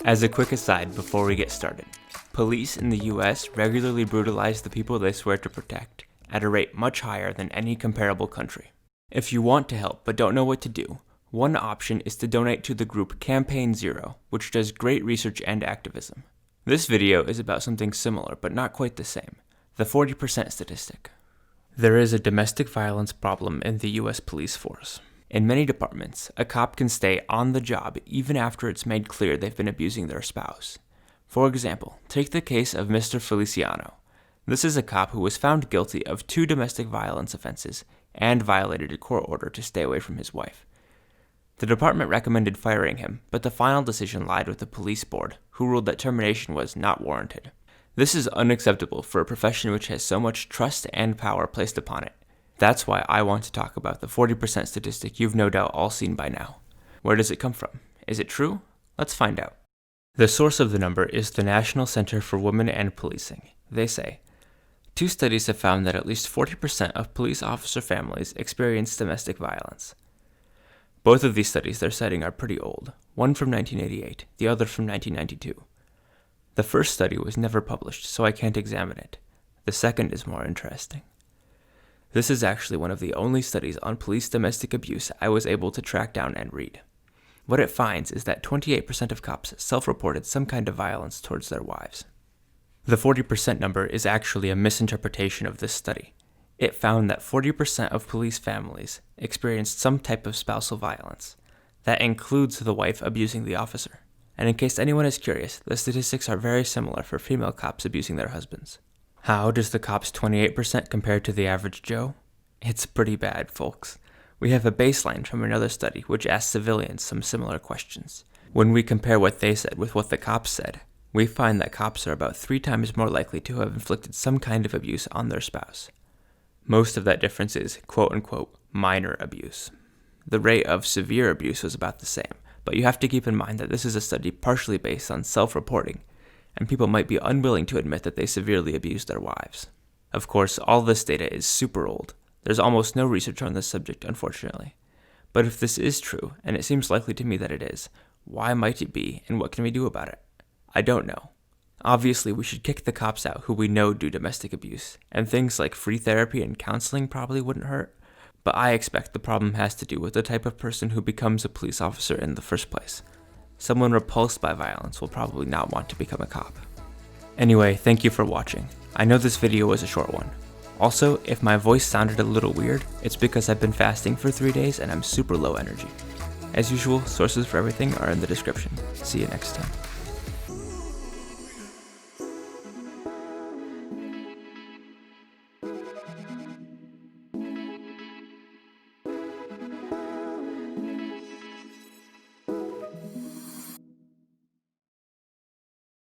As a quick aside before we get started, police in the US regularly brutalize the people they swear to protect at a rate much higher than any comparable country. If you want to help but don't know what to do, one option is to donate to the group Campaign Zero, which does great research and activism. This video is about something similar but not quite the same, the 40% statistic. There is a domestic violence problem in the US police force. In many departments, a cop can stay on the job even after it's made clear they've been abusing their spouse. For example, take the case of Mr. Feliciano. This is a cop who was found guilty of 2 domestic violence offenses and violated a court order to stay away from his wife. The department recommended firing him, but the final decision lied with the police board, who ruled that termination was not warranted. This is unacceptable for a profession which has so much trust and power placed upon it. That's why I want to talk about the 40% statistic you've no doubt all seen by now. Where does it come from? Is it true? Let's find out. The source of the number is the National Center for Women and Policing. They say, 2 studies have found that at least 40% of police officer families experience domestic violence. Both of these studies they're citing are pretty old, one from 1988, the other from 1992. The first study was never published, so I can't examine it. The second is more interesting. This is actually one of the only studies on police domestic abuse I was able to track down and read. What it finds is that 28% of cops self-reported some kind of violence towards their wives. The 40% number is actually a misinterpretation of this study. It found that 40% of police families experienced some type of spousal violence. That includes the wife abusing the officer. And in case anyone is curious, the statistics are very similar for female cops abusing their husbands. How does the cops' 28% compare to the average Joe? It's pretty bad, folks. We have a baseline from another study which asked civilians some similar questions. When we compare what they said with what the cops said, we find that cops are about 3 times more likely to have inflicted some kind of abuse on their spouse. Most of that difference is quote-unquote minor abuse. The rate of severe abuse was about the same, but you have to keep in mind that this is a study partially based on self-reporting, and people might be unwilling to admit that they severely abused their wives. Of course, all this data is super old. There's almost no research on this subject, unfortunately. But if this is true, and it seems likely to me that it is, why might it be, and what can we do about it? I don't know. Obviously, we should kick the cops out who we know do domestic abuse, and things like free therapy and counseling probably wouldn't hurt, but I expect the problem has to do with the type of person who becomes a police officer in the first place. Someone repulsed by violence will probably not want to become a cop. Anyway, thank you for watching. I know this video was a short one. Also, if my voice sounded a little weird, it's because I've been fasting for 3 days and I'm super low energy. As usual, sources for everything are in the description. See you next time.